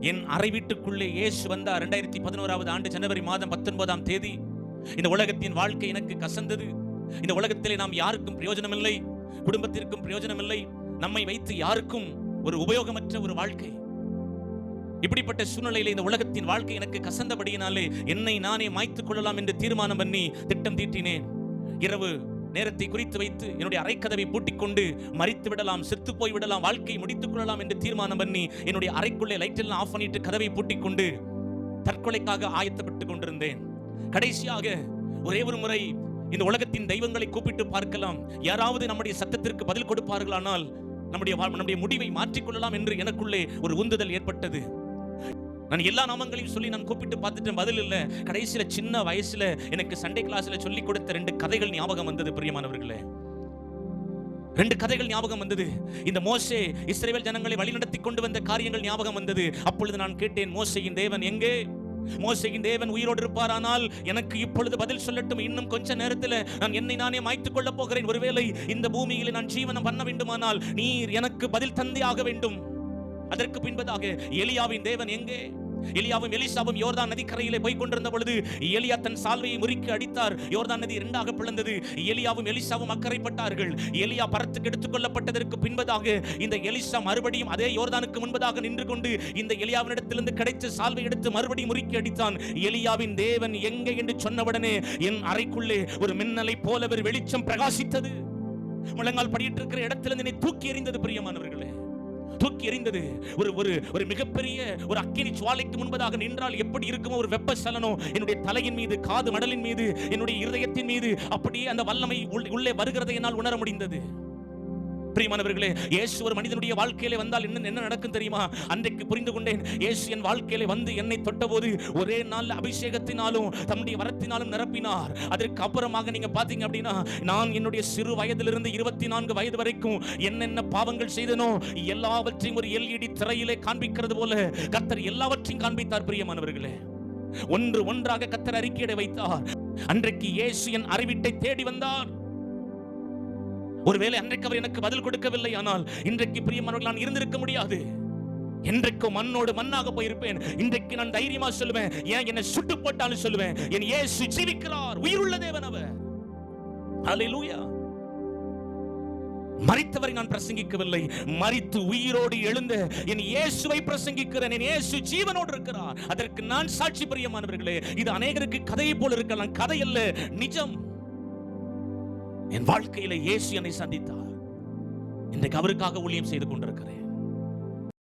என் அறை வீட்டுக்குள்ளே இயேசு வந்தார். 2011 ஆண்டு ஜனவரி மாதம் 19ஆம் தேதி. இந்த உலகத்தின் வாழ்க்கை எனக்கு கசந்தது. இந்த உலகத்திலே நாம் யாருக்கும் பிரயோஜனம் இல்லை, குடும்பத்திற்கும் பிரயோஜனம் இல்லை, நம்மை வைத்து யாருக்கும் ஒரு உபயோகமற்ற ஒரு வாழ்க்கை. இப்படிப்பட்ட சூழ்நிலையிலே இந்த உலகத்தின் வாழ்க்கை எனக்கு கசந்தபடியினாலே என்னை நானே மாய்த்துக் கொள்ளலாம் என்று தீர்மானம் பண்ணி திட்டம் தீட்டினேன். இரவு நேரத்தை குறித்து வைத்து என்னுடைய அறைக்கதவை பூட்டிக் கொண்டு மரித்து விடலாம், செத்து போய் விடலாம், வாழ்க்கையை முடித்துக் கொள்ளலாம் என்று தீர்மானம் பண்ணி என்னுடைய அறைக்குள்ளே லைட் எல்லாம் ஆஃப் பண்ணிட்டு கதவை பூட்டிக் கொண்டு தற்கொலைக்காக ஆயத்தப்பட்டுக் கொண்டிருந்தேன். கடைசியாக ஒரே ஒரு முறை இந்த உலகத்தின் தெய்வங்களை கூப்பிட்டு பார்க்கலாம், யாராவது நம்முடைய சத்தத்திற்கு பதில் கொடுப்பார்களானால் நம்முடைய முடிவை மாற்றிக்கொள்ளலாம் என்று எனக்குள்ளே ஒரு உந்துதல் ஏற்பட்டது. நான் எல்லா நாமங்களையும் சொல்லி நான் கூப்பிட்டு பார்த்துட்டேன், பதில் இல்லை. கடைசியில சின்ன வயசுல எனக்கு சண்டே கிளாஸ்ல சொல்லி கொடுத்த 2 கதைகள் ஞாபகம் வந்தது. பிரியமானவர்களே, 2 கதைகள் ஞாபகம் வந்தது. இந்த மோசே இஸ்ரவேல் ஜனங்களை வழிநடத்தி கொண்டு வந்த காரியங்கள் ஞாபகம் வந்தது. அப்பொழுது நான் கேட்டேன், மோசேயின் தேவன் எங்கே? மோசேயின் தேவன் உயிரோடு இருப்பாரானால் எனக்கு இப்பொழுது பதில் சொல்லட்டும். இன்னும் கொஞ்ச நேரத்தில் நான் என்னை நானே மாய்த்துக் கொள்ளப் போகிறேன். ஒருவேளை இந்த பூமியில் நான் ஜீவனம் பண்ண வேண்டுமானால் நீர் எனக்கு பதில் தந்தே ஆக வேண்டும். அதற்கு பின்பதாக எலியாவின் தேவன் எங்கே? எலியாவும் எலிசாவும் யோர்தான் நதிக்கரையிலே போய் கொண்டிருந்த பொழுது எலியா தன் சால்வையை முறுக்கி அடித்தார். யோர்தான் நதி 2ஆக பிளந்தது. எலியாவும் எலிசாவும் அக்கறைப்பட்டார்கள். எலியா பரத்துக்கு எடுத்துக் கொள்ளப்பட்டதற்கு பின்பதாக இந்த எலிசா மறுபடியும் அதே யோர்தானுக்கு முன்பதாக நின்று கொண்டு இந்த எலியாவினிடத்திலிருந்து கிடைத்த சால்வை எடுத்து மறுபடியும் முறுக்கி அடித்தான். எலியாவின் தேவன் எங்கே என்று சொன்னவுடனே என் அறைக்குள்ளே ஒரு மின்னலை போல ஒரு வெளிச்சம் பிரகாசித்தது. முழங்கால் படியிட்டு இருக்கிற இடத்திலிருந்து என்னை தூக்கி எறிந்தது. பிரியமானவர்களே, தூக்கி எறிந்தது. ஒரு மிகப்பெரிய ஒரு அக்கினி ஜுவாலைக்கு முன்பதாக நின்றால் எப்படி இருக்குமோ ஒரு வெப்ப சலனம் என்னுடைய தலையின் மீது, காது மடலின் மீது, என்னுடைய இருதயத்தின் மீது அப்படியே அந்த வல்லமை உள்ளே வருகிறதை என்னால் உணர முடிந்தது. பிரியமானவர்களே, இயேசு ஒரு மனிதனுடைய வாழ்க்கையிலே வந்தால் என்ன நடக்கும் தெரியுமா? அன்றைக்கு புரிந்து கொண்டேன். இயேசு என் வாழ்க்கையிலே வந்து என்னை தொட்டபோது ஒரே நாள் அபிஷேகத்தினாலும் தம்முடைய வரத்தினாலும் நிரப்பினார். அதற்கு அப்புறமாக நீங்க பாத்தீங்க அப்படின்னா, நான் என்னுடைய சிறு வயதிலிருந்து 24 வயது வரைக்கும் என்னென்ன பாவங்கள் செய்தனோ எல்லாவற்றையும் ஒரு LED திரையிலே காண்பிக்கிறது போல கர்த்தர் எல்லாவற்றையும் காண்பித்தார். பிரியமானவர்களே, ஒன்றாக கர்த்தர் அறிக்கையிட வைத்தார். அன்றைக்கு இயேசு என் அறிவிட்டை தேடி வந்தார். ஒருவேளை அன்றைக்கு அவர் எனக்கு பதில் கொடுக்கவில்லை, ஆனால் இன்றைக்கு பிரியமானவர்கள் நான் இருந்திருக்க முடியாது. என்றைக்கும் மண்ணோடு மண்ணாக போயிருப்பேன். இன்றைக்கு நான் தைரியமா சொல்லுவேன், ஏன் என்னை சுட்டு போட்டாலும் சொல்லுவேன், என் இயேசு ஜீவிக்கிறார், உயிருள்ள தேவன் அவர். ஹல்லேலூயா. மரித்தவரை நான் பிரசங்கிக்கவில்லை, மரித்து உயிரோடு எழுந்த என் இயேசுவை பிரசங்கிக்கிறேன். என் இயேசு ஜீவனோடு இருக்கிறார், அதற்கு நான் சாட்சி. பிரியமானவர்களே, இது அநேகருக்கு கதையை போல இருக்கலாம், கதை அல்ல, நிஜம். என் வாழ்க்கையில இயேசு என்னை சந்தித்தார். இன்றைக்கு அவருக்காக ஊழியம் செய்து கொண்டிருக்கிறேன்.